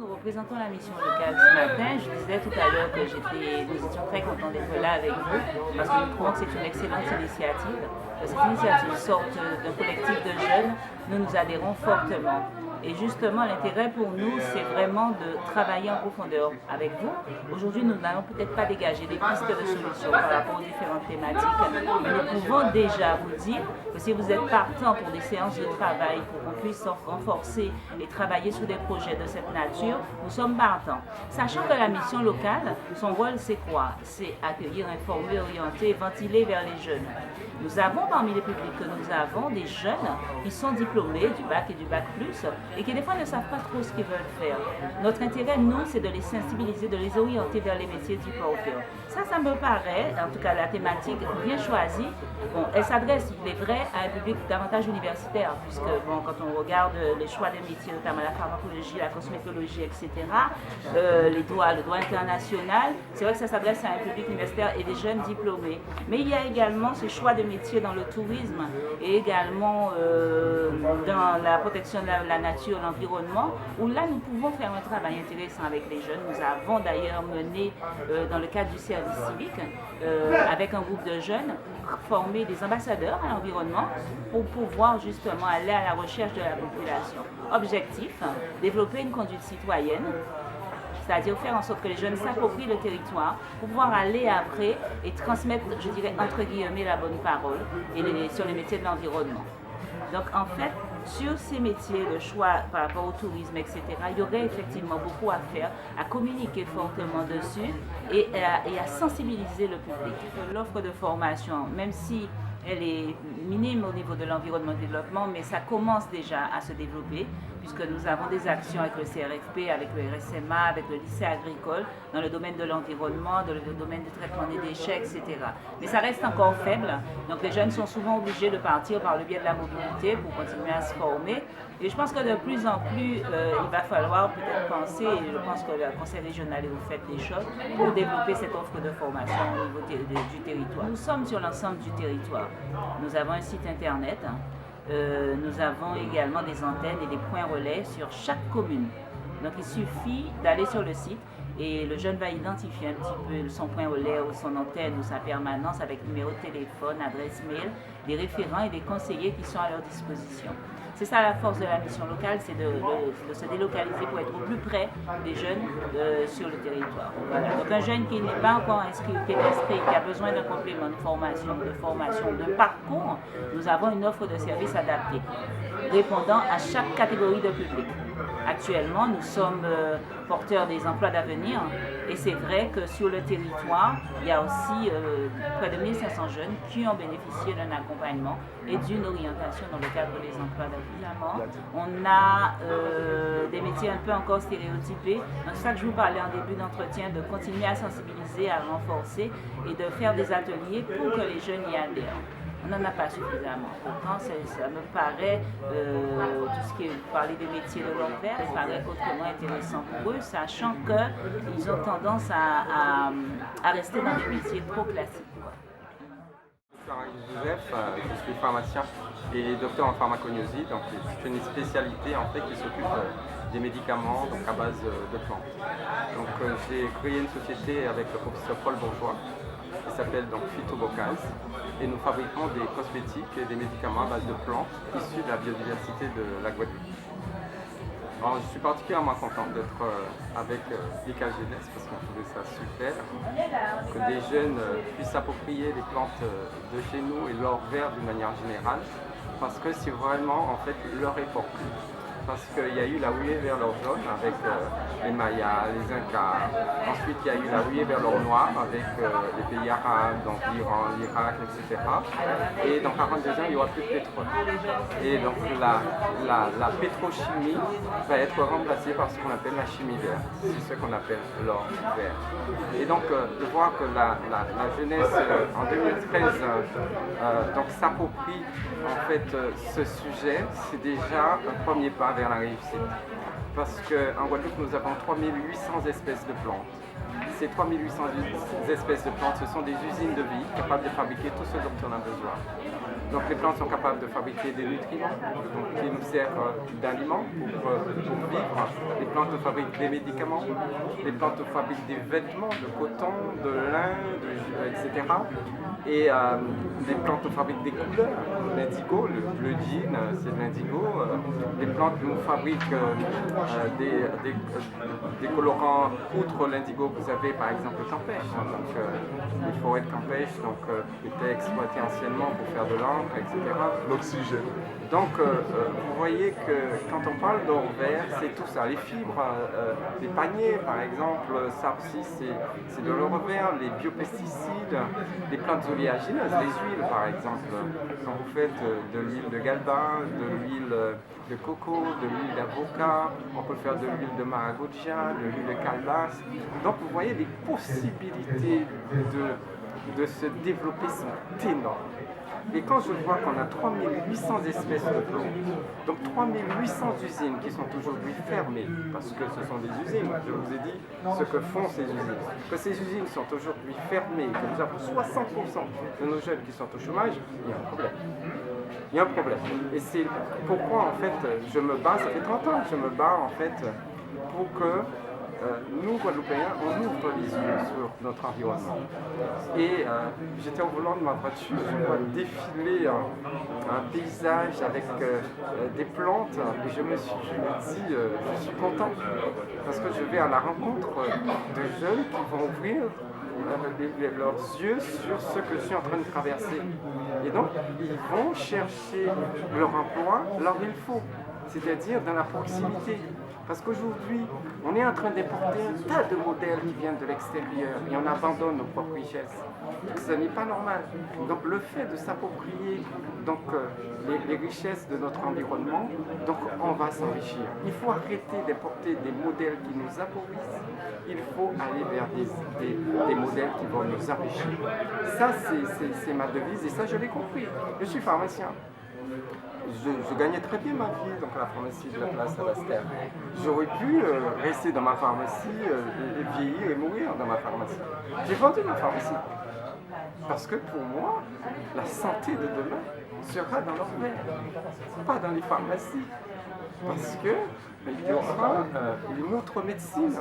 nous représentons la mission locale ce matin. Je disais tout à l'heure que nous étions très contents d'être là avec vous parce que nous trouvons que c'est une excellente initiative. Cette initiative sort d'un collectif de jeunes. Nous adhérons fortement. Et justement, l'intérêt pour nous, c'est vraiment de travailler en profondeur avec vous. Aujourd'hui, nous n'allons peut-être pas dégager des pistes de solutions par rapport aux différentes thématiques, mais nous pouvons déjà vous dire que si vous êtes partant pour des séances de travail, pour qu'on puisse renforcer et travailler sur des projets de cette nature, nous sommes partants. Sachant que la mission locale, son rôle, c'est quoi? C'est accueillir, informer, orienter, ventiler vers les jeunes. Nous avons parmi les publics que nous avons des jeunes qui sont diplômés du bac et du bac plus et qui des fois ne savent pas trop ce qu'ils veulent faire. Notre intérêt, nous, c'est de les sensibiliser, de les orienter vers les métiers du porteur. Ça me paraît, en tout cas la thématique bien choisie. Bon, elle s'adresse, il est vrai, à un public davantage universitaire, puisque bon, quand on regarde les choix des métiers, notamment la pharmacologie, la cosmétologie, etc., le droit international, c'est vrai que ça s'adresse à un public universitaire et des jeunes diplômés. Mais il y a également ce choix de métiers dans le tourisme et également dans la protection de la nature, l'environnement, où là nous pouvons faire un travail intéressant avec les jeunes. Nous avons d'ailleurs mené dans le cadre du service civique, avec un groupe de jeunes, former des ambassadeurs à l'environnement pour pouvoir justement aller à la recherche de la population. Objectif, développer une conduite citoyenne, c'est-à-dire faire en sorte que les jeunes s'approprient le territoire pour pouvoir aller après et transmettre, je dirais, entre guillemets, la bonne parole sur les métiers de l'environnement. Donc en fait, sur ces métiers, le choix par rapport au tourisme, etc., il y aurait effectivement beaucoup à faire, à communiquer fortement dessus et à sensibiliser le public. L'offre de formation, même si elle est minime au niveau de l'environnement et du développement, mais ça commence déjà à se développer puisque nous avons des actions avec le CRFP, avec le RSMA, avec le lycée agricole, dans le domaine de l'environnement, dans le domaine du traitement des déchets, etc. Mais ça reste encore faible, donc les jeunes sont souvent obligés de partir par le biais de la mobilité pour continuer à se former. Et je pense que de plus en plus, il va falloir peut-être penser, et je pense que le Conseil régional et vous faites des choses, pour développer cette offre de formation au niveau du territoire. Nous sommes sur l'ensemble du territoire. Nous avons un site internet. Nous avons également des antennes et des points relais sur chaque commune. Donc il suffit d'aller sur le site et le jeune va identifier un petit peu son point relais ou son antenne ou sa permanence avec numéro de téléphone, adresse mail, des référents et des conseillers qui sont à leur disposition. C'est ça la force de la mission locale, c'est de se délocaliser pour être au plus près des jeunes sur le territoire. Voilà. Donc un jeune qui n'est pas encore inscrit, qui est inscrit, qui a besoin d'un complément de formation, de parcours, nous avons une offre de services adaptée, répondant à chaque catégorie de public. Actuellement, nous sommes porteurs des emplois d'avenir et c'est vrai que sur le territoire, il y a aussi près de 1500 jeunes qui ont bénéficié d'un accompagnement et d'une orientation dans le cadre des emplois d'avenir. On a des métiers un peu encore stéréotypés. Donc c'est ça que je vous parlais en début d'entretien, de continuer à sensibiliser, à renforcer et de faire des ateliers pour que les jeunes y adhèrent. On n'en a pas suffisamment. Pourtant, ça me paraît, tout ce qui est parler des métiers de l'envers, ça paraît autrement intéressant pour eux, sachant qu'ils ont tendance à rester dans des métiers trop classiques. Joseph, je suis pharmacien et docteur en pharmacognosie, donc c'est une spécialité en fait qui s'occupe des médicaments donc à base de plantes. Donc j'ai créé une société avec le professeur Paul Bourgeois qui s'appelle donc Phytobocase et nous fabriquons des cosmétiques et des médicaments à base de plantes issus de la biodiversité de la Guadeloupe. Alors, je suis particulièrement content d'être avec l'ICA Jeunesse parce qu'on trouvait ça super, que des jeunes puissent s'approprier les plantes de chez nous et leur verre d'une manière générale, parce que c'est vraiment en fait leur époque. Parce qu'il y a eu la ruée vers l'or jaune avec les Mayas, les Incas. Ensuite, il y a eu la ruée vers l'or noir avec les pays arabes, donc l'Iran, l'Irak, etc. Et dans 42 ans, il n'y aura plus de pétrole. Et donc la pétrochimie va être remplacée par ce qu'on appelle la chimie verte. C'est ce qu'on appelle l'or vert. Et donc, de voir que la jeunesse en 2013 donc s'approprie en fait ce sujet, c'est déjà un premier pas vers la réussite. Parce qu'en Guadeloupe, nous avons 3800 espèces de plantes. Ces 3800 espèces de plantes, ce sont des usines de vie capables de fabriquer tout ce dont on a besoin. Donc les plantes sont capables de fabriquer des nutriments qui nous servent d'aliments pour vivre. Les plantes fabriquent des médicaments, les plantes fabriquent des vêtements, de coton, de lin, etc. Et les plantes fabriquent des couleurs, l'indigo, le jean, c'est de l'indigo. Les plantes nous fabriquent des colorants, outre l'indigo, vous avez par exemple le campèche, donc, les forêts de campèche étaient exploitées anciennement pour faire de l'encre, etc. L'oxygène. Donc, vous voyez que quand on parle d'or vert, c'est tout ça. Les fibres, les paniers, par exemple, ça aussi, c'est de l'or vert. Les biopesticides, les plantes oléagineuses, les huiles, par exemple. Quand vous faites de l'huile de galbin, de l'huile de coco, de l'huile d'avocat, on peut faire de l'huile de maracuja, de l'huile de calebasse. Donc, vous voyez, les possibilités de se développer sont énormes. Et quand je vois qu'on a 3800 espèces de plantes, donc 3800 usines qui sont aujourd'hui fermées, parce que ce sont des usines, je vous ai dit ce que font ces usines, que ces usines sont aujourd'hui fermées, que nous avons 60% de nos jeunes qui sont au chômage, il y a un problème. Il y a un problème. Et c'est pourquoi en fait je me bats, ça fait 30 ans que je me bats en fait pour que nous, Guadeloupéens, on ouvre les yeux sur notre environnement. Et j'étais au volant de ma voiture, je vois défiler un paysage avec des plantes, et je me dis, je suis content, parce que je vais à la rencontre de jeunes qui vont ouvrir leurs yeux sur ce que je suis en train de traverser. Et donc, ils vont chercher leur emploi là où il faut, c'est-à-dire dans la proximité. Parce qu'aujourd'hui, on est en train d'importer un tas de modèles qui viennent de l'extérieur et on abandonne nos propres richesses. Donc ce n'est pas normal. Donc le fait de s'approprier les richesses de notre environnement, donc on va s'enrichir. Il faut arrêter d'importer des modèles qui nous appauvrissent. Il faut aller vers des modèles qui vont nous enrichir. Ça, c'est ma devise et ça, je l'ai compris. Je suis pharmacien. Je gagnais très bien ma vie donc à la pharmacie de la place Alastair. J'aurais pu rester dans ma pharmacie, et vieillir et mourir dans ma pharmacie. J'ai vendu ma pharmacie. Parce que pour moi, la santé de demain sera dans leur verre, pas dans les pharmacies. Parce qu'il y aura une autre médecine.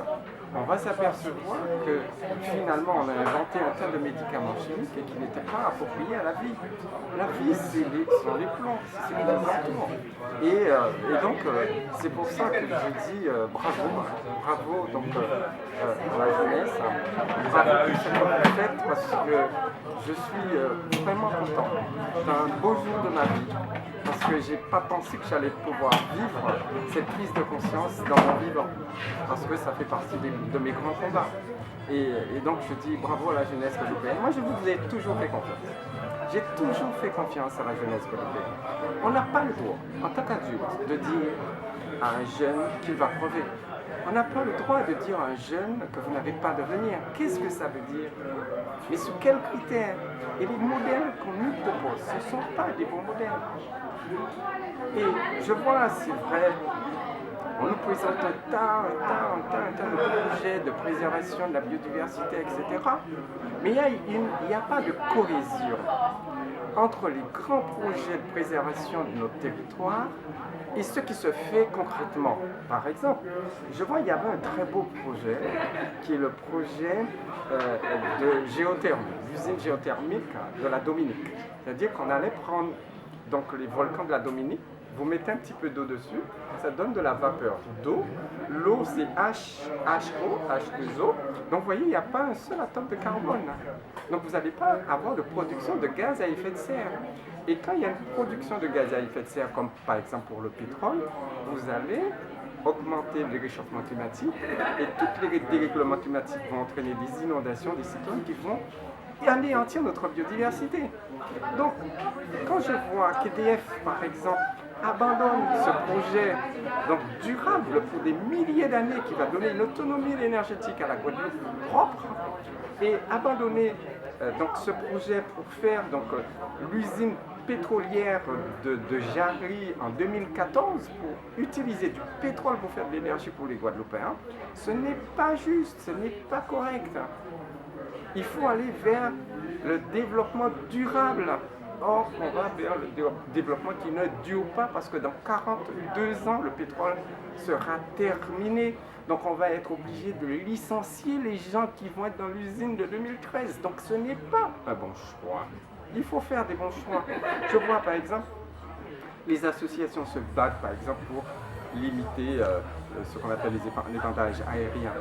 On va s'apercevoir que finalement on a inventé un tas de médicaments chimiques et qui n'étaient pas appropriés à la vie. La vie, sont les plantes, c'est les alentours. Et donc c'est pour ça que je dis bravo donc, à la jeunesse, bravo pour ce que vous faites parce que je suis vraiment content. C'est un beau jour de ma vie. Parce que j'ai pas pensé que j'allais pouvoir vivre cette prise de conscience dans mon vivant. Parce que ça fait partie de mes grands combats. Et donc je dis bravo à la jeunesse guadeloupéenne. Moi je vous ai toujours fait confiance. J'ai toujours fait confiance à la jeunesse guadeloupéenne. On n'a pas le droit, en tant qu'adulte, de dire à un jeune qu'il va crever. On n'a pas le droit de dire à un jeune que vous n'avez pas d'avenir. Qu'est-ce que ça veut dire? Mais sous quels critères? Et les modèles qu'on nous propose, ce ne sont pas des bons modèles. Et je vois, c'est vrai, on nous présente un tas de projets de préservation de la biodiversité, etc. Mais il n'y a pas de cohésion entre les grands projets de préservation de notre territoire et ce qui se fait concrètement. Par exemple, je vois il y avait un très beau projet qui est le projet de géothermie, l'usine géothermique de la Dominique. C'est-à-dire qu'on allait prendre donc, les volcans de la Dominique, vous mettez un petit peu d'eau dessus, ça donne de la vapeur d'eau. L'eau c'est HO, H2O. Donc vous voyez, il n'y a pas un seul atome de carbone. Donc vous n'allez pas avoir de production de gaz à effet de serre. Et quand il y a une production de gaz à effet de serre, comme par exemple pour le pétrole, vous allez augmenter le réchauffement climatique et tous les dérèglements climatiques vont entraîner des inondations, des cyclones qui vont anéantir notre biodiversité. Donc, quand je vois qu'EDF, par exemple, abandonne ce projet donc, durable pour des milliers d'années qui va donner une autonomie énergétique à la Guadeloupe propre et abandonner donc, ce projet pour faire l'usine pétrolière de Jarry en 2014 pour utiliser du pétrole pour faire de l'énergie pour les Guadeloupéens, ce n'est pas juste, ce n'est pas correct. Il faut aller vers le développement durable Or, on va vers le développement qui ne dure pas parce que dans 42 ans, le pétrole sera terminé. Donc on va être obligé de licencier les gens qui vont être dans l'usine de 2013. Donc ce n'est pas un bon choix. Il faut faire des bons choix. Je vois par exemple, les associations se battent par exemple pour limiter ce qu'on appelle l'épandage aérien.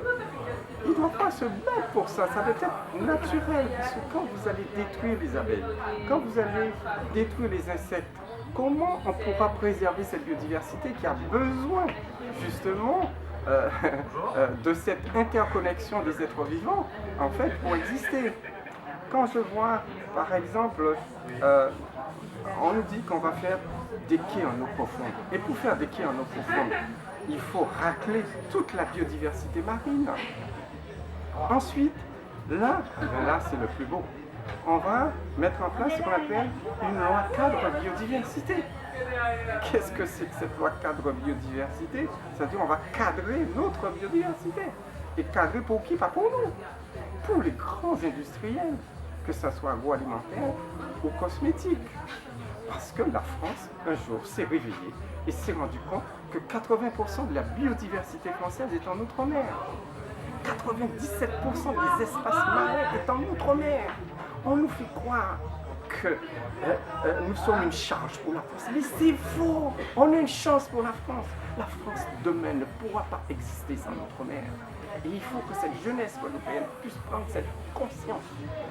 Ils ne doivent pas se battre pour ça, ça doit être naturel. Parce que quand vous allez détruire les abeilles, quand vous allez détruire les insectes, comment on pourra préserver cette biodiversité qui a besoin justement de cette interconnexion des êtres vivants, en fait, pour exister. Quand je vois, par exemple, on nous dit qu'on va faire des quais en eau profonde. Et pour faire des quais en eau profonde, il faut racler toute la biodiversité marine. Ensuite, là c'est le plus beau. On va mettre en place ce qu'on appelle une loi cadre biodiversité. Qu'est-ce que c'est que cette loi cadre biodiversité? C'est-à-dire on va cadrer notre biodiversité. Et cadrer pour qui? Pas pour nous. Pour les grands industriels, que ce soit agroalimentaire ou cosmétique. Parce que la France, un jour, s'est réveillée et s'est rendu compte que 80% de la biodiversité française est en outre-mer. 97% des espaces marins est en outre-mer. On nous fait croire que nous sommes une charge pour la France. Mais c'est faux. On a une chance pour la France. La France demain ne pourra pas exister sans outre-mer. Et il faut que cette jeunesse guadeloupéenne puisse prendre cette conscience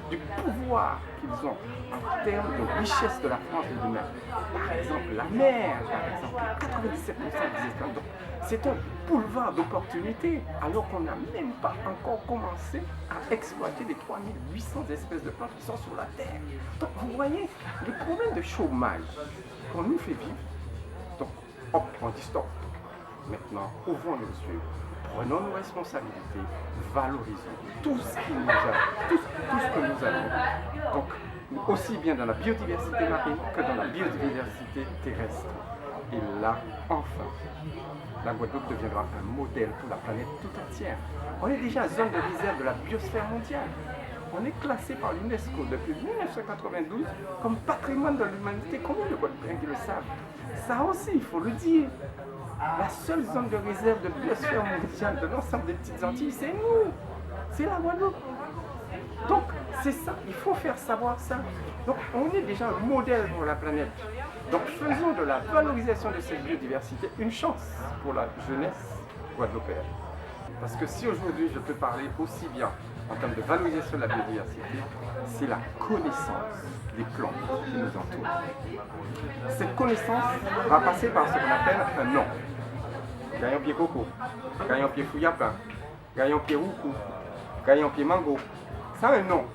du pouvoir qu'ils ont en termes de richesse de la France de demain. Par exemple, la mer, par exemple, 97% des espaces. Donc, c'est un boulevard d'opportunités, alors qu'on n'a même pas encore commencé à exploiter les 3800 espèces de plantes qui sont sur la Terre. Donc, vous voyez, le problème de chômage qu'on nous fait vivre, donc, hop, on dit stop. Maintenant, ouvrons nos yeux. Prenons nos responsabilités, valorisons tout ce que nous avons. Donc, aussi bien dans la biodiversité marine que dans la biodiversité terrestre. Et là, enfin, la Guadeloupe deviendra un modèle pour la planète tout entière. On est déjà zone de réserve de la biosphère mondiale. On est classé par l'UNESCO depuis 1992 comme patrimoine de l'humanité. Combien de Guadeloupéens qui le savent? Ça aussi, il faut le dire. La seule zone de réserve de biosphère mondiale de l'ensemble des petites Antilles, c'est nous. C'est la Guadeloupe. Donc, c'est ça. Il faut faire savoir ça. Donc, on est déjà un modèle pour la planète. Donc, faisons de la valorisation de cette biodiversité une chance pour la jeunesse guadeloupéenne. Parce que si aujourd'hui je peux parler aussi bien en termes de valorisation de la biodiversité, c'est la connaissance des plantes qui nous entourent. Cette connaissance va passer par ce qu'on appelle un nom. Gaillon pied coco, gaillon pied fouillapin, gaillon pied roucou, gaillon pied mango. Ça a un nom.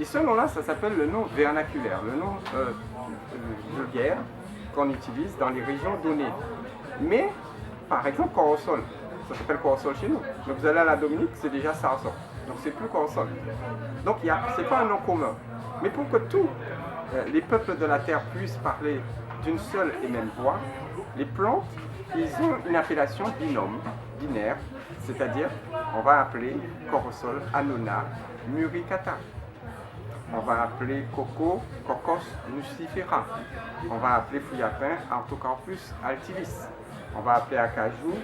Et ce nom-là, ça s'appelle le nom vernaculaire, le nom vulgaire qu'on utilise dans les régions données. Mais, par exemple, corosol, ça s'appelle corosol chez nous. Donc vous allez à la Dominique, c'est déjà sarson. Donc c'est plus corosol. Donc ce n'est pas un nom commun. Mais pour que tous les peuples de la Terre puissent parler d'une seule et même voix, les plantes, ils ont une appellation binaire, c'est-à-dire on va appeler corosol Annona muricata. On va appeler coco Cocos nucifera. On va appeler fouillapin Artocarpus altilis. On va appeler acajou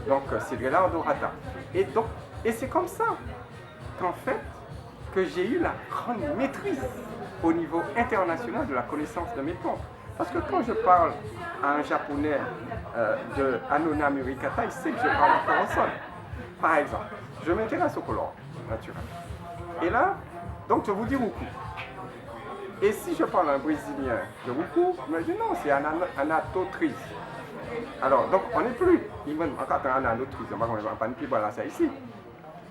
donc Cedrela odorata. Et c'est comme ça qu'en fait que j'ai eu la grande maîtrise au niveau international de la connaissance de mes plantes. Parce que quand je parle à un japonais de Annona muricata, il sait que je parle de corosol. Par exemple, je m'intéresse au color naturel. Et là, donc je vous dis roucou. Et si je parle à un Brésilien de roucou, il me dit non, c'est Anatotris. Alors, donc on n'est plus. Il me dit encore un Anatotris, on va pas plus voilà ça ici.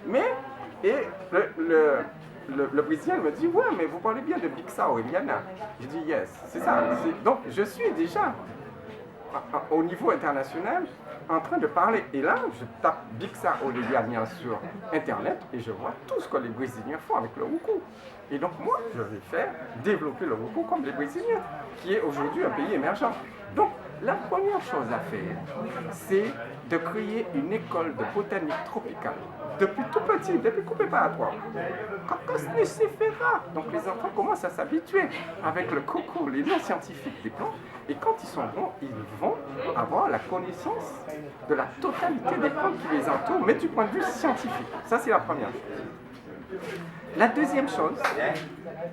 Mais, et le Brésilien me dit ouais, mais vous parlez bien de Bixa Aureliana. Je dis yes, c'est ça. Donc je suis déjà au niveau international en train de parler. Et là, je tape Bixa Aureliana sur Internet et je vois tout ce que les Brésiliens font avec le roucou. Et donc moi, je vais faire développer le roucou comme les Brésiliens, qui est aujourd'hui un pays émergent. Donc, La première chose à faire, c'est de créer une école de botanique tropicale. Depuis tout petit, depuis coupé préparatoire. Cocos nucifera. Donc les enfants commencent à s'habituer avec le coco, les noms scientifiques des plantes. Et quand ils sont bons, ils vont avoir la connaissance de la totalité des plantes qui les entourent, mais du point de vue scientifique. Ça, c'est la première chose. La deuxième chose,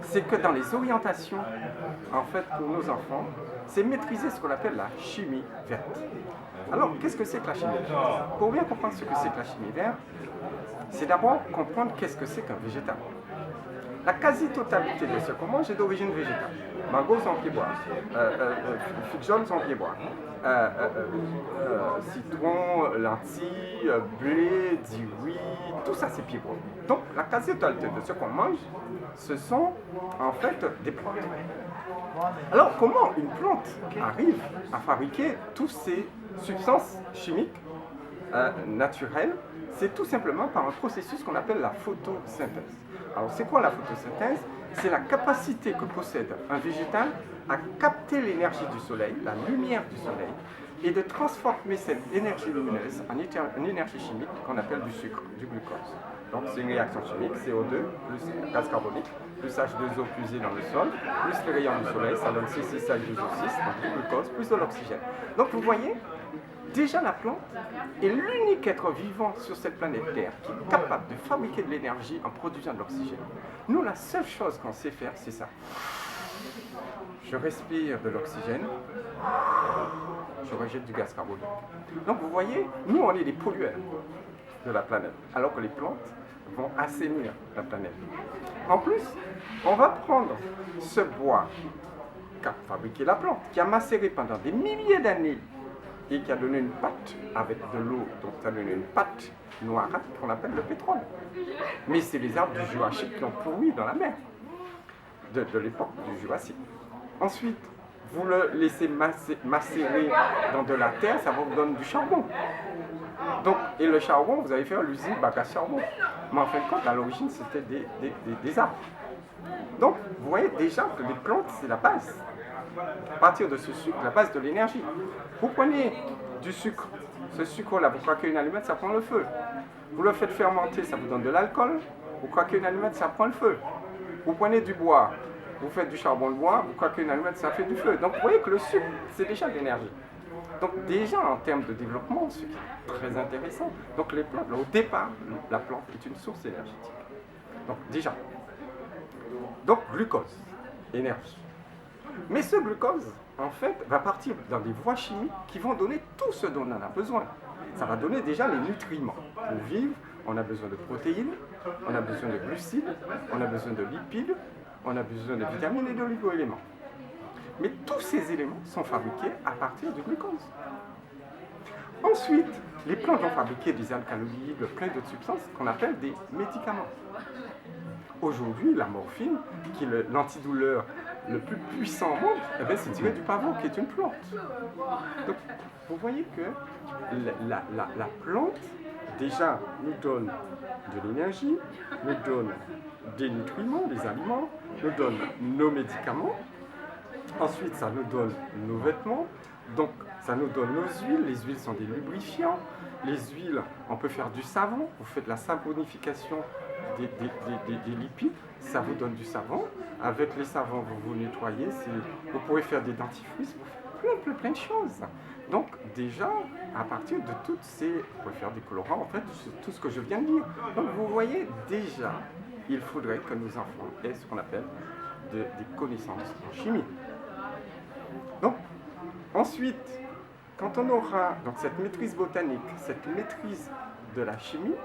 c'est que dans les orientations, en fait, pour nos enfants, c'est maîtriser ce qu'on appelle la chimie verte. Alors, qu'est-ce que c'est que la chimie verte? Pour bien comprendre ce que c'est que la chimie verte, c'est d'abord comprendre qu'est-ce que c'est qu'un végétal. La quasi-totalité de ce qu'on mange est d'origine végétale. Mango sans pied bois, fig jaune sans pied bois, citron, lentilles, blé, riz, tout ça c'est pied bois. Donc la quasi-totalité de ce qu'on mange, ce sont en fait des plantes. Alors comment une plante arrive à fabriquer toutes ces substances chimiques naturelles? C'est tout simplement par un processus qu'on appelle la photosynthèse. Alors c'est quoi la photosynthèse? C'est la capacité que possède un végétal à capter l'énergie du soleil, la lumière du soleil, et de transformer cette énergie lumineuse en énergie chimique qu'on appelle du sucre, du glucose. Donc c'est une réaction chimique, CO2 plus gaz carbonique, plus H2O fusé dans le sol, plus les rayons du soleil, ça donne C6H12O6, donc du glucose, plus de l'oxygène. Donc vous voyez, déjà la plante est l'unique être vivant sur cette planète Terre qui est capable de fabriquer de l'énergie en produisant de l'oxygène. Nous, la seule chose qu'on sait faire, c'est ça. Je respire de l'oxygène, je rejette du gaz carbonique. Donc vous voyez, nous on est des pollueurs de la planète, alors que les plantes vont assainir la planète. En plus, on va prendre ce bois qu'a fabriqué la plante, qui a macéré pendant des milliers d'années et qui a donné une pâte avec de l'eau, donc ça a donné une pâte noirâtre qu'on appelle le pétrole. Mais c'est les arbres du Jurassique qui ont pourri dans la mer, de l'époque du Jurassique. Ensuite, vous le laissez macérer dans de la terre, ça vous donne du charbon. Donc, et le charbon, vous allez faire l'usine bac à charbon. Mais en fin de compte, à l'origine, c'était des arbres. Donc, vous voyez déjà que les plantes, c'est la base. À partir de ce sucre, la base de l'énergie. Vous prenez du sucre, ce sucre-là, vous croquez une allumette, ça prend le feu. Vous le faites fermenter, ça vous donne de l'alcool. Vous croquez une allumette, ça prend le feu. Vous prenez du bois, vous faites du charbon de bois, vous croquez une allumette, ça fait du feu. Donc vous voyez que le sucre, c'est déjà de l'énergie. Donc déjà en termes de développement, ce qui est très intéressant. Donc les plantes, au départ, la plante est une source énergétique. Donc déjà. Donc glucose, énergie. Mais ce glucose, en fait, va partir dans des voies chimiques qui vont donner tout ce dont on en a besoin. Ça va donner déjà les nutriments. Pour vivre, on a besoin de protéines, on a besoin de glucides, on a besoin de lipides, on a besoin de vitamines et d'oligo-éléments. Mais tous ces éléments sont fabriqués à partir du glucose. Ensuite, les plantes vont fabriquer des alcaloïdes, plein d'autres substances qu'on appelle des médicaments. Aujourd'hui, la morphine, qui est l'antidouleur le plus puissant au monde, eh c'est tiré du pavot, qui est une plante. Donc, vous voyez que la plante, déjà, nous donne de l'énergie, nous donne des nutriments, des aliments, nous donne nos médicaments. Ensuite, ça nous donne nos vêtements. Donc, ça nous donne nos huiles. Les huiles sont des lubrifiants. Les huiles, on peut faire du savon. Vous faites la saponification des lipides. Ça vous donne du savon. Avec les savons, vous vous nettoyez. Vous pouvez faire des dentifrices. Plein de choses. Donc, déjà, à partir de toutes ces... Vous pouvez faire des colorants, en fait, tout ce que je viens de dire. Donc, vous voyez, déjà, il faudrait que nos enfants aient ce qu'on appelle des connaissances en chimie. Donc, ensuite, quand on aura donc, cette maîtrise botanique, cette maîtrise de la chimie,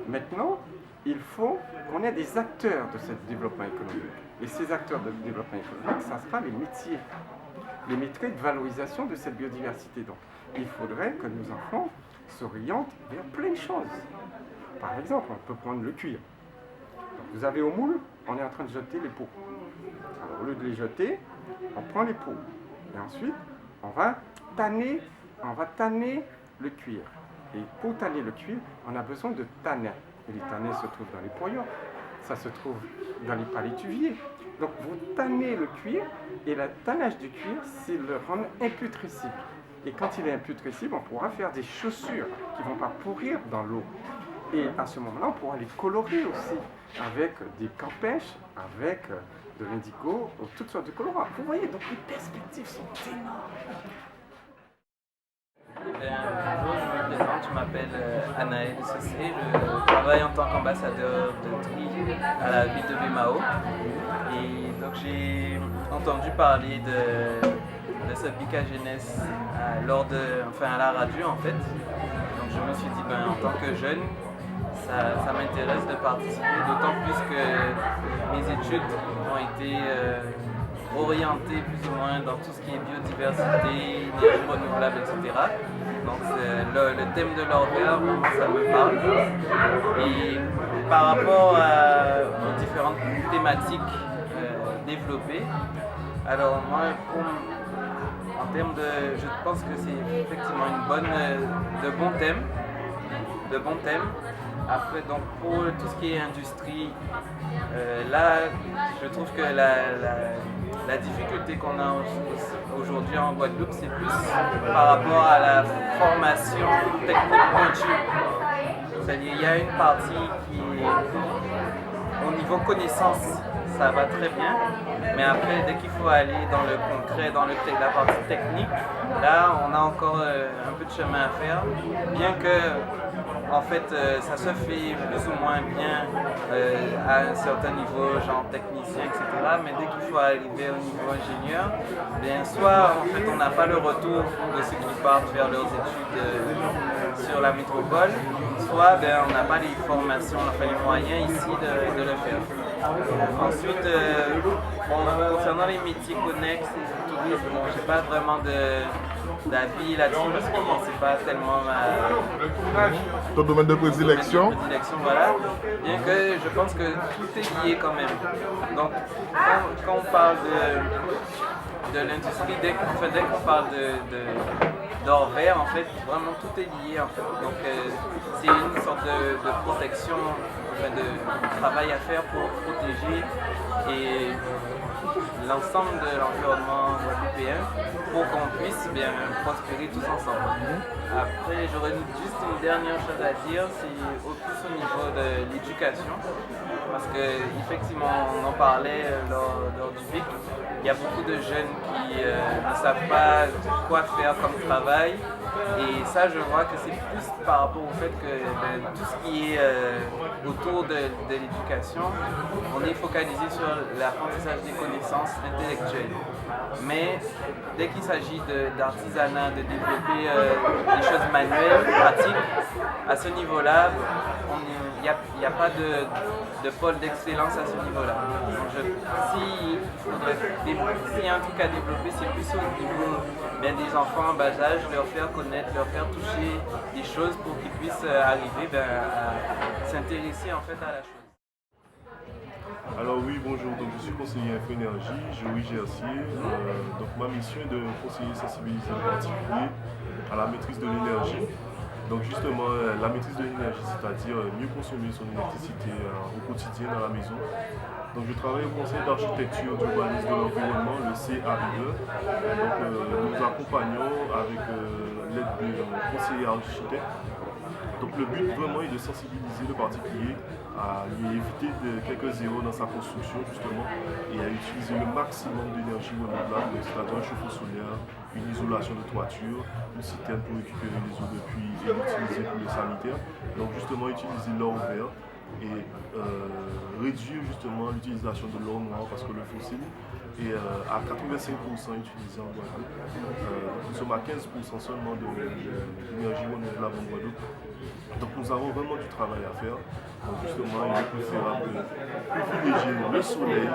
maintenant, il faut qu'on ait des acteurs de ce développement économique. Et ces acteurs de développement économique, ça sera les métiers de valorisation de cette biodiversité. Donc, il faudrait que nos enfants s'orientent vers plein de choses. Par exemple, on peut prendre le cuir. Donc, vous avez au moule, on est en train de jeter les peaux. Alors, au lieu de les jeter, on prend les peaux. Et ensuite, on va tanner le cuir. Et pour tanner le cuir, on a besoin de tanins. Et les tanins se trouvent dans les poillons. ça se trouve dans les palétuviers. Donc vous tannez le cuir, et le tannage du cuir, c'est le rendre imputrescible. Et quand il est imputrescible, on pourra faire des chaussures qui ne vont pas pourrir dans l'eau. Et à ce moment-là, on pourra les colorer aussi, avec des campèches, avec de l'indigo, toutes sortes de colorants. Vous voyez, donc les perspectives sont énormes. Bonjour, je me présente, je m'appelle Anaël Sessé, je travaille en tant qu'ambassadeur de tri à la ville de Bemao. Et donc j'ai entendu parler de ce Bika Jeunesse à la radio en fait. Donc je me suis dit, en tant que jeune, ça m'intéresse de participer, d'autant plus que mes études ont été orientées plus ou moins dans tout ce qui est biodiversité, énergie renouvelable, etc. Donc le thème de l'Orvers, ça me parle. Et par rapport aux différentes thématiques développées, alors moi, en termes je pense que c'est effectivement de bons thèmes. Après, donc pour tout ce qui est industrie, là, je trouve que la difficulté qu'on a aujourd'hui en Guadeloupe, c'est plus par rapport à la formation technique pointue. C'est-à-dire, il y a une partie qui est au niveau connaissance, ça va très bien, mais après, dès qu'il faut aller dans le concret, dans la partie technique, là, on a encore un peu de chemin à faire, bien que en fait, ça se fait plus ou moins bien à un certain niveau, genre technicien, etc. Mais dès qu'il faut arriver au niveau ingénieur, soit en fait on n'a pas le retour de ceux qui partent faire leurs études sur la métropole, soit on n'a pas les formations, les moyens ici de le faire. Ensuite, concernant les métiers connexes et tourisme, j'ai pas vraiment d'avis là-dessus parce que c'est pas tellement ton domaine de prédilection. Voilà. Bien que je pense que tout est lié quand même. Donc quand on parle de l'industrie, dès qu'on parle d'Orvers, en fait, vraiment tout est lié en fait. Donc c'est une sorte de protection, de travail à faire pour protéger et l'ensemble de l'environnement guadeloupéen pour qu'on puisse prospérer tous ensemble. Après, j'aurais juste une dernière chose à dire, c'est plus au niveau de l'éducation, parce qu'effectivement, on en parlait lors du BIC, il y a beaucoup de jeunes qui ne savent pas quoi faire comme travail, et ça, je vois que c'est plus par rapport au fait que tout ce qui est autour de l'éducation, on est focalisé sur l'apprentissage des connaissances intellectuelles. Mais dès qu'il s'agit d'artisanat, de développer des choses manuelles, pratiques, à ce niveau-là, il n'y a pas de pôle d'excellence à ce niveau-là. S'il y a un truc à développer, c'est plus au niveau des enfants en bas âge, leur faire connaître, leur faire toucher des choses pour qu'ils puissent arriver à s'intéresser en fait à la chose. Alors oui, bonjour, donc je suis conseiller Info-Énergie, Joey Gercier. Donc ma mission est de conseiller sensibiliser les particuliers à la maîtrise de l'énergie. Donc justement, la maîtrise de l'énergie, c'est-à-dire mieux consommer son électricité au quotidien dans la maison. Donc je travaille au conseil d'architecture d'urbanisme de l'environnement, le CAIE. Donc nous accompagnons avec l'aide de conseillers architectes. Donc le but vraiment est de sensibiliser le particulier à lui éviter quelques zéros dans sa construction justement et à utiliser le maximum d'énergie renouvelable, c'est-à-dire un chauffe-eau solaire, une isolation de toiture, une citerne pour récupérer les eaux de pluie et l'utiliser pour le sanitaire. Donc justement utiliser l'or vert et réduire justement l'utilisation de l'or noir parce que le fossile est à 85% utilisé en Guadeloupe. Nous sommes à 15% seulement d'énergie renouvelable en Guadeloupe. Donc nous avons vraiment du travail à faire. Donc justement, il est préférable de privilégier le soleil,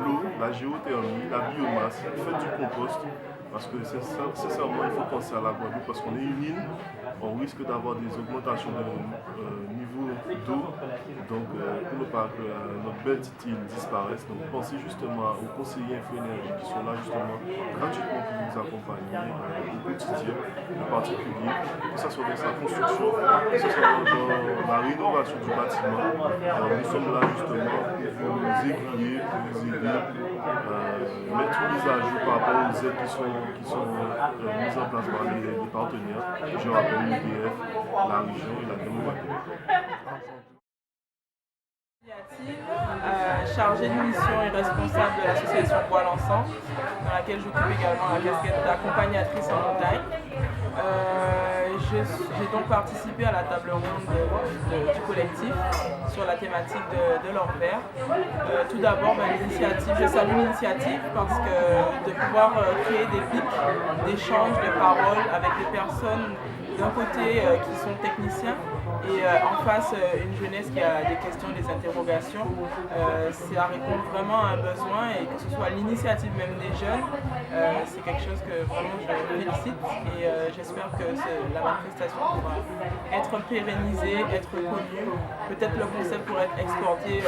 l'eau, la géothermie, la biomasse, faire du compost. Parce que sincèrement, il faut penser à la Guadeloupe parce qu'on est une île, on risque d'avoir des augmentations de niveau d'eau, donc pour ne pas que notre belle petite île disparaisse. Donc pensez justement aux conseillers Infoénergie qui sont là justement gratuitement pour vous accompagner au quotidien, en particulier, que ce soit dans sa construction, que ce soit dans la rénovation du bâtiment. Alors, nous sommes là justement pour nous aiguiller, pour vous aider, mettre une mise à jour par rapport aux aides qui sont mises en place par les partenaires. Je rappelle l'UDF, la région et la démocratie. Chargée de mission et responsable de l'association Bois l'Encens, dans laquelle j'occupe également la casquette d'accompagnatrice en montagne. J'ai donc participé à la table ronde du collectif sur la thématique de l'Orvers. Tout d'abord, je salue l'initiative parce que de pouvoir créer des pics d'échange de paroles avec des personnes d'un côté qui sont techniciens et en face une jeunesse qui a des questions, des interrogations, ça répond vraiment à un besoin et que ce soit l'initiative même des jeunes, c'est quelque chose que vraiment je félicite et j'espère que la manifestation pourra être pérennisée, être connue. Peut-être le concept pourrait être exporté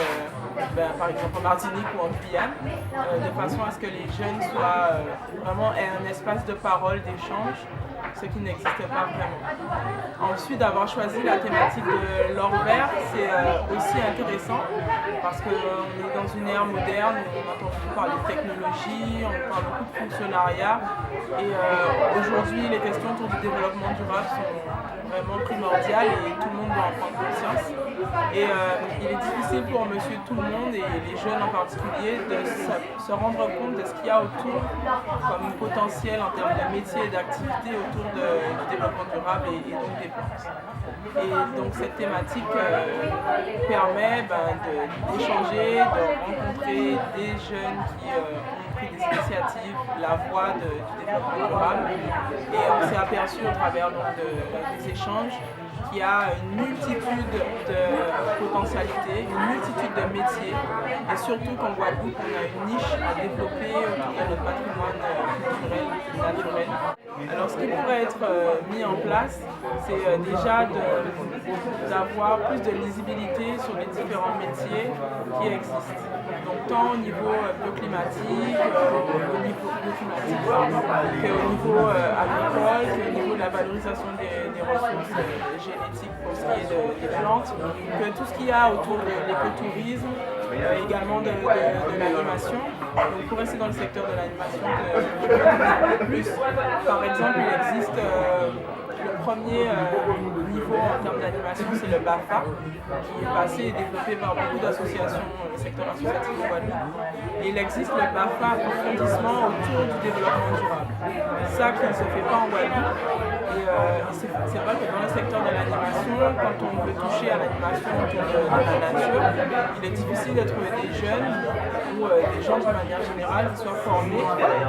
par exemple en Martinique ou en Guyane, de façon à ce que les jeunes soient vraiment un espace de parole, d'échange, ce qui n'existe pas vraiment. Ensuite, d'avoir choisi la thématique de l'Orvers, c'est aussi intéressant parce qu'on est dans une ère moderne où on entend beaucoup parler de technologie, on parle beaucoup de fonctionnariat et aujourd'hui les questions autour du développement durable sont vraiment primordiales et tout le monde doit en prendre conscience. Et il est difficile pour monsieur tout le monde et les jeunes en particulier de se rendre compte de ce qu'il y a autour comme potentiel en termes de métiers et d'activités autour du développement durable et donc des plantes. Et donc cette thématique permet d'échanger, de rencontrer des jeunes qui ont pris des initiatives, la voie du développement durable. Et on s'est aperçu au travers des échanges qu'il y a une multitude de potentialités, une multitude de métiers et surtout qu'en Guadeloupe on a une niche à développer autour de notre patrimoine culturel et naturel. Alors ce qui pourrait être mis en place, c'est déjà d'avoir plus de lisibilité sur les différents métiers qui existent. Donc tant au niveau bioclimatique, qu'au niveau agricole, qu'au niveau de la valorisation des ressources génétiques pour ce qui est des plantes, que tout ce qu'il y a autour de l'écotourisme, également de l'animation. Donc pour rester dans le secteur de l'animation, plus, par exemple, il existe le premier niveau en termes d'animation, c'est le BAFA, qui est passé et développé par beaucoup d'associations, le secteur associatif au Guadeloupe. Et il existe le BAFA approfondissement autour du développement durable. Ça qui ne se fait pas en Guadeloupe. Et c'est vrai que dans le secteur de l'animation, quand on veut toucher à l'animation autour de la nature, il est difficile de trouver des jeunes ou des gens d'une manière générale qui soient formés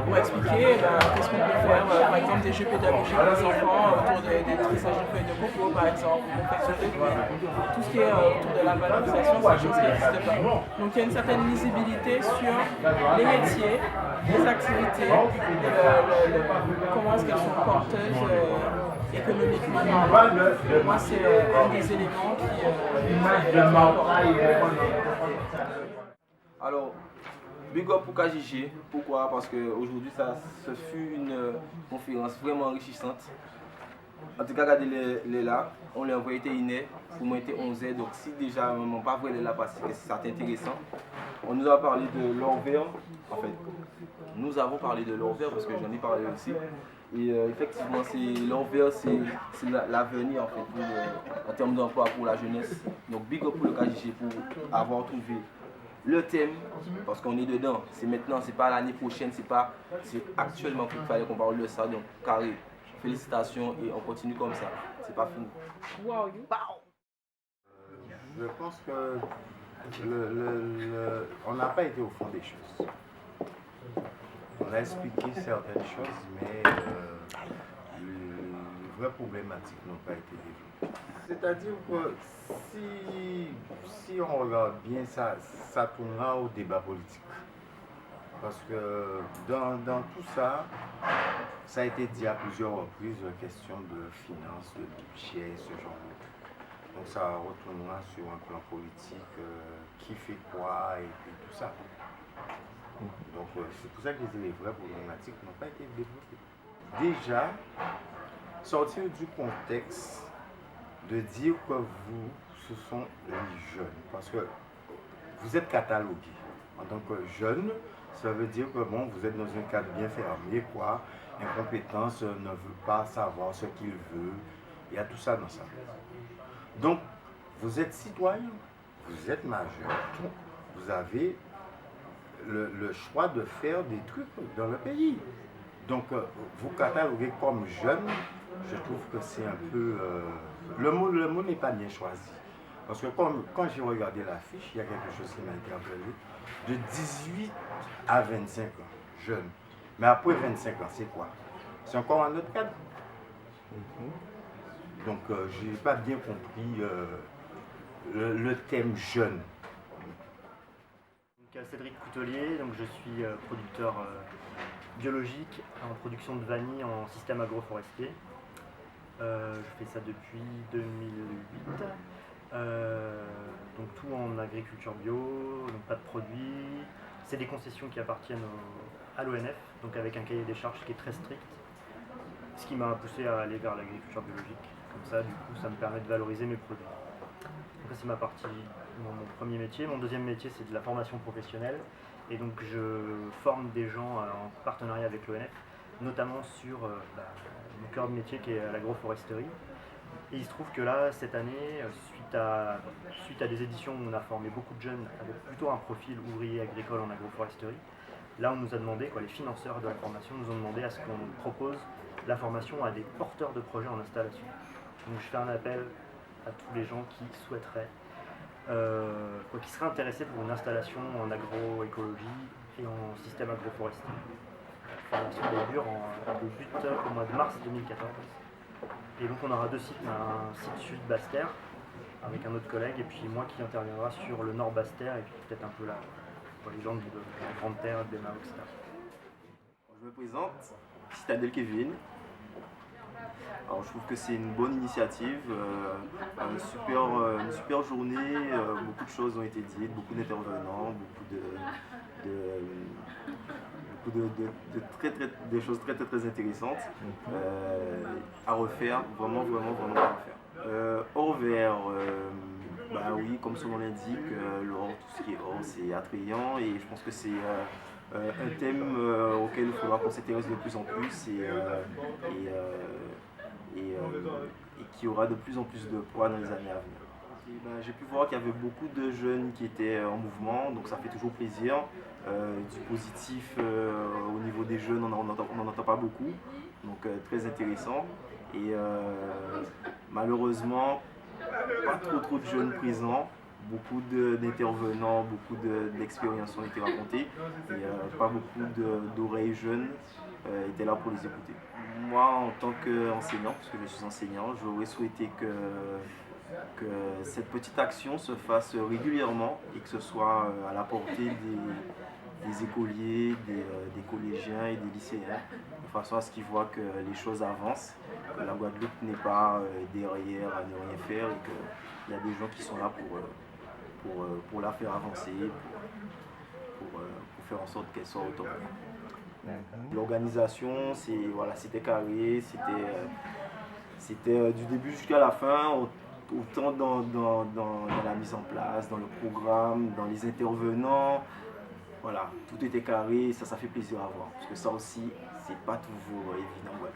pour expliquer qu'est-ce qu'on peut faire, par exemple des jeux pédagogiques pour les enfants autour des trissages de feuilles de coco par exemple, confection de fruits, tout ce qui est autour de la valorisation, c'est des choses qui n'existent pas. Donc il y a une certaine lisibilité sur les métiers, les activités, comment est-ce qu'elles sont porteuses économiquement. Moi c'est un des éléments qui est important. Alors, big up pour KJG. Pourquoi? Parce qu'aujourd'hui, ce fut une conférence vraiment enrichissante. En tout cas, regardez les là, on l'a envoyé iné, pour moi était 11h, donc si déjà on n'a pas vu les là parce que c'est intéressant. On nous a parlé de l'Orvers, en fait. Nous avons parlé de l'Orvers parce que j'en ai parlé aussi. Et effectivement, l'Orvers, c'est l'avenir en fait, en termes d'emploi pour la jeunesse. Donc big up pour le KJG pour avoir trouvé le thème, parce qu'on est dedans, c'est maintenant, c'est pas l'année prochaine, c'est actuellement qu'il fallait qu'on parle de ça, donc carré, félicitations et on continue comme ça, c'est pas fini. Je pense que on n'a pas été au fond des choses. On a expliqué certaines choses, mais les vraies problématiques n'ont pas été développées. C'est-à-dire que si on regarde bien, ça tournera au débat politique. Parce que dans tout ça, ça a été dit à plusieurs reprises, question de finances, de budget, ce genre de choses. Donc ça retournera sur un plan politique, qui fait quoi et puis tout ça. Donc c'est pour ça que les vraies problématiques n'ont pas été développées. Déjà, sortir du contexte de dire que vous, ce sont les jeunes, parce que vous êtes catalogué en tant que jeune, ça veut dire que bon, vous êtes dans un cadre bien fermé, quoi, incompétence, ne veut pas savoir ce qu'il veut, il y a tout ça dans ça. Donc, vous êtes citoyen, vous êtes majeur, vous avez le choix de faire des trucs dans le pays. Donc, vous cataloguez comme jeune, je trouve que c'est un peu... le mot n'est pas bien choisi. Parce que quand j'ai regardé l'affiche, il y a quelque chose qui m'a interpellé. De 18 à 25 ans, jeune. Mais après 25 ans, c'est quoi? C'est encore un autre cadre. Donc, je n'ai pas bien compris le thème jeune. Donc, Cédric Coutelier, donc je suis producteur biologique en production de vanille en système agroforestier. Je fais ça depuis 2008. Donc tout en agriculture bio, donc pas de produits. C'est des concessions qui appartiennent à l'ONF, donc avec un cahier des charges qui est très strict. Ce qui m'a poussé à aller vers l'agriculture biologique. Comme ça, du coup, ça me permet de valoriser mes produits. Donc ça, c'est ma partie, mon premier métier. Mon deuxième métier, c'est de la formation professionnelle. Et donc je forme des gens en partenariat avec l'ONF, notamment sur mon cœur de métier qui est l'agroforesterie. Et il se trouve que là, cette année, suite à des éditions où on a formé beaucoup de jeunes avec plutôt un profil ouvrier agricole en agroforesterie, là on nous a demandé, les financeurs de la formation nous ont demandé à ce qu'on propose la formation à des porteurs de projets en installation. Donc je fais un appel à tous les gens qui souhaiteraient, qui seraient intéressés pour une installation en agroécologie et en système agroforestier. La formation débute au mois de mars 2014. Et donc on aura deux sites, un site sud Basse-Terre avec un autre collègue et puis moi qui interviendra sur le nord Basse-Terre et puis peut-être un peu là pour les gens de la Grande Terre, de Bémao, etc. Je me présente, Citadel Kevin. Alors, je trouve que c'est une bonne initiative, une super journée, beaucoup de choses ont été dites, beaucoup d'intervenants, des choses très intéressantes à refaire, vraiment à refaire. Hors vert, oui, comme son nom l'indique, l'or, tout ce qui est or, c'est attrayant et je pense que c'est un thème auquel il faudra qu'on s'intéresse de plus en plus et qui aura de plus en plus de poids dans les années à venir. J'ai pu voir qu'il y avait beaucoup de jeunes qui étaient en mouvement, donc ça fait toujours plaisir. Du positif au niveau des jeunes, on n'en entend pas beaucoup, donc très intéressant. Et malheureusement, pas trop de jeunes présents, beaucoup d'intervenants, beaucoup d'expériences ont été racontées, et pas beaucoup d'oreilles jeunes étaient là pour les écouter. Moi, en tant qu'enseignant, puisque je suis enseignant, j'aurais souhaité que cette petite action se fasse régulièrement et que ce soit à la portée des écoliers, des collégiens et des lycéens, de façon à ce qu'ils voient que les choses avancent, que la Guadeloupe n'est pas derrière à ne rien faire et qu'il y a des gens qui sont là pour la faire avancer, pour faire en sorte qu'elle soit autonome. L'organisation, c'était carré, c'était du début jusqu'à la fin, autant dans la mise en place, dans le programme, dans les intervenants. Voilà, tout était carré, ça fait plaisir à voir, parce que ça aussi, c'est pas toujours évident. Ouais.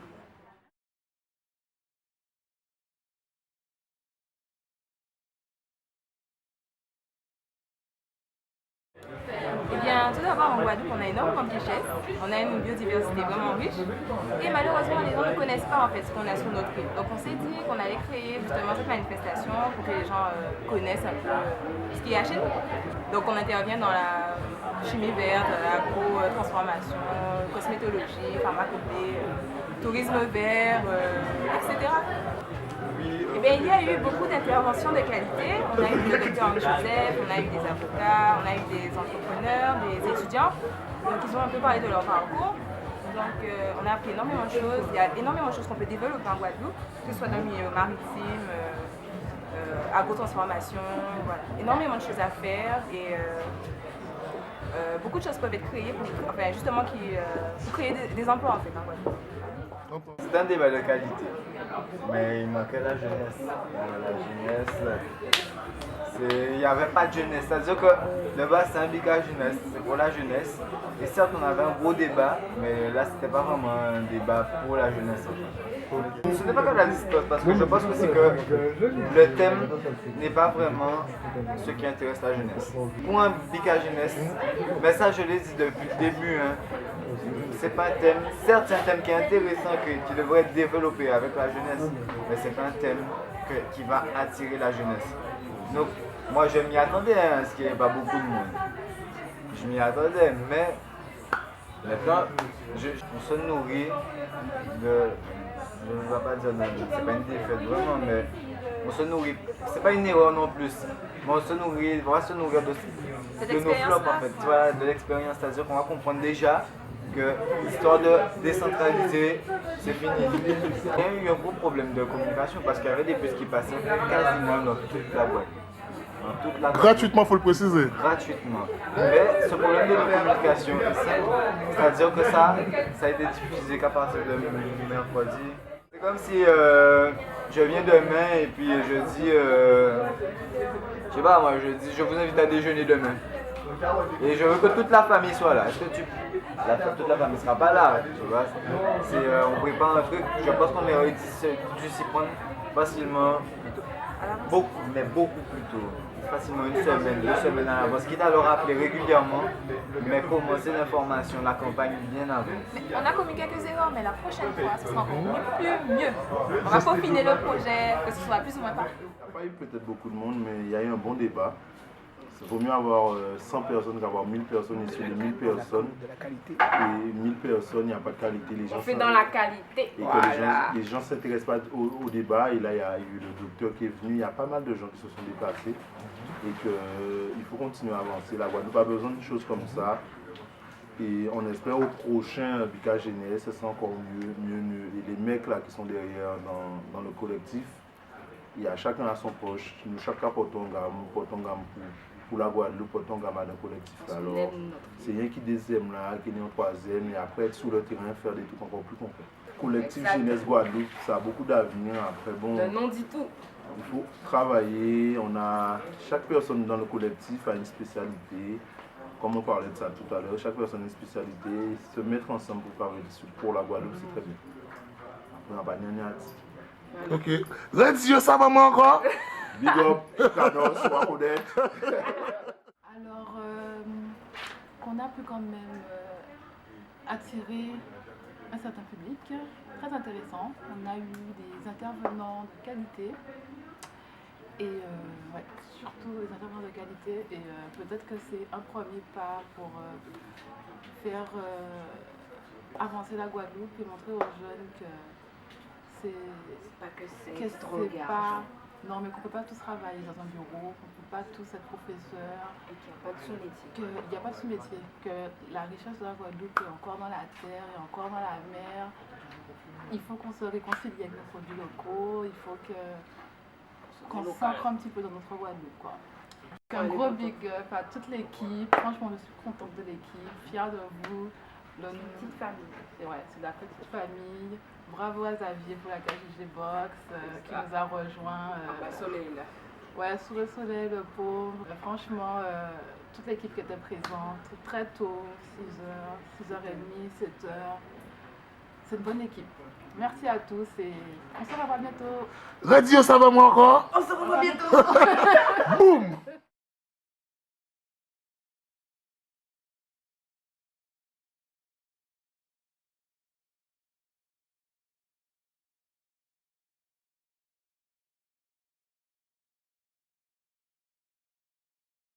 Eh bien, tout d'abord, en Guadeloupe, on a énormément de richesses, on a une biodiversité vraiment riche, et malheureusement, les gens ne connaissent pas en fait ce qu'on a sur notre île. Donc, on s'est dit qu'on allait créer justement cette manifestation pour que les gens connaissent un peu ce qu'il y a chez nous. Donc, on intervient dans la chimie verte, l'agro-transformation, cosmétologie, pharmacopée, tourisme vert, etc. Eh bien, il y a eu beaucoup d'interventions de qualité. On a eu le docteur Henri Joseph, on a eu des avocats, on a eu des entrepreneurs, des étudiants. Donc, ils ont un peu parlé de leur parcours. Donc, on a appris énormément de choses. Il y a énormément de choses qu'on peut développer en Guadeloupe, que ce soit dans le milieu maritime, agro-transformation, voilà. Énormément de choses à faire et beaucoup de choses peuvent être créées pour, enfin, justement pour créer des emplois en fait. Hein, voilà. C'est un débat de qualité, mais il manquait la jeunesse. La jeunesse, il n'y avait pas de jeunesse. C'est-à-dire que le bas c'est un biga jeunesse, c'est pour la jeunesse. Et certes, on avait un gros débat, mais là, c'était pas vraiment un débat pour la jeunesse. Ce n'est pas comme la distance, parce que je pense aussi que le thème n'est pas vraiment ce qui intéresse la jeunesse. Pour un biga jeunesse, mais ça, je l'ai dit depuis le début, hein, c'est pas un thème, certes c'est un thème qui est intéressant, qui devrait être développé avec la jeunesse, mais c'est pas un thème qui va attirer la jeunesse. Donc moi je m'y attendais à ce qu'il n'y ait pas beaucoup de monde. Je m'y attendais, mais maintenant on se nourrit de, je ne vais pas dire, c'est pas une défaite vraiment, mais on se nourrit, c'est pas une erreur non plus, mais on va se nourrir de nos flops en fait, tu vois, de l'expérience, c'est-à-dire qu'on va comprendre déjà que l'histoire de décentraliser, c'est fini. Il y a eu un gros problème de communication parce qu'il y avait des puces qui passaient quasiment dans toute la boîte. Gratuitement, il faut le préciser. Gratuitement. Mais ce problème de communication, c'est-à-dire que ça a été diffusé qu'à partir de mercredi. C'est comme si je viens demain et puis je dis, je sais pas moi, je dis je vous invite à déjeuner demain. Et je veux que toute la famille soit là. Est-ce que toute la famille ne sera pas là, tu vois. On prépare un truc, je pense qu'on aurait dû s'y prendre facilement, beaucoup plus tôt. Facilement 1 semaine, 2 semaines à l'avance, quitte à le rappeler régulièrement, mais commencer l'information, la campagne bien avant. Mais on a commis quelques erreurs, mais la prochaine fois, ce sera encore mieux. On va peaufiner le projet, que ce soit plus ou moins parfait. Il n'y a pas eu peut-être beaucoup de monde, mais il y a eu un bon débat. Il vaut mieux avoir 100 personnes qu'avoir 1000 personnes issues de 1000 personnes. Et 1000 personnes, il n'y a pas de qualité. Les gens on fait dans la qualité. Et que les gens ne s'intéressent pas au débat. Et là, il y a eu le docteur qui est venu. Il y a pas mal de gens qui se sont déplacés. Et qu'il faut continuer à avancer. La Guadeloupe a besoin de choses comme ça. Et on espère au prochain Bika GNS, ce sera encore mieux. Et les mecs là qui sont derrière dans le collectif, il y a chacun à son poche. Nous, chacun portons gamme pour la Guadeloupe, portons gamme dans le collectif. Alors, c'est rien qui deuxième là, qui est en troisième, et après être sur le terrain, faire des trucs encore plus concrets. Collectif Jeunesse Guadeloupe, ça a beaucoup d'avenir. Après, bon. Le nom dit tout. Il faut travailler. Chaque personne dans le collectif a une spécialité. Comme on parlait de ça tout à l'heure, chaque personne a une spécialité. Se mettre ensemble pour travailler pour la Guadeloupe, c'est très bien. On n'a pas de ok. Radio, ça va moi encore? Big up, Canos, sois honnête. Alors, qu'on a pu quand même attirer un certain public, très intéressant. On a eu des intervenants de qualité. Et ouais, surtout les intervenants de qualité, et peut-être que c'est un premier pas pour faire avancer la Guadeloupe et montrer aux jeunes que c'est pas non, mais qu'on ne peut pas tous travailler dans un bureau, qu'on ne peut pas tous être professeur, et qu'il n'y a pas de sous-métier. Qu'il n'y a pas de sous-métier, que la richesse de la Guadeloupe est encore dans la terre, et encore dans la mer. Il faut qu'on se réconcilie avec nos produits locaux, il faut qu'on s'ancre un petit peu dans notre Guadeloupe, quoi. Un gros big up à toute l'équipe. Franchement, je suis contente de l'équipe, fière de vous. Petite famille. C'est vrai, c'est la petite famille. Bravo à Xavier pour la KJG Box qui nous a rejoints. Soleil là. Ouais, sous le soleil, le pauvre. Franchement, toute l'équipe qui était présente très tôt, 6h, 6h30, 7h. C'est une bonne équipe. Merci à tous et on se revoit bientôt. Radio, ça va moi encore? On se revoit bientôt. Boum.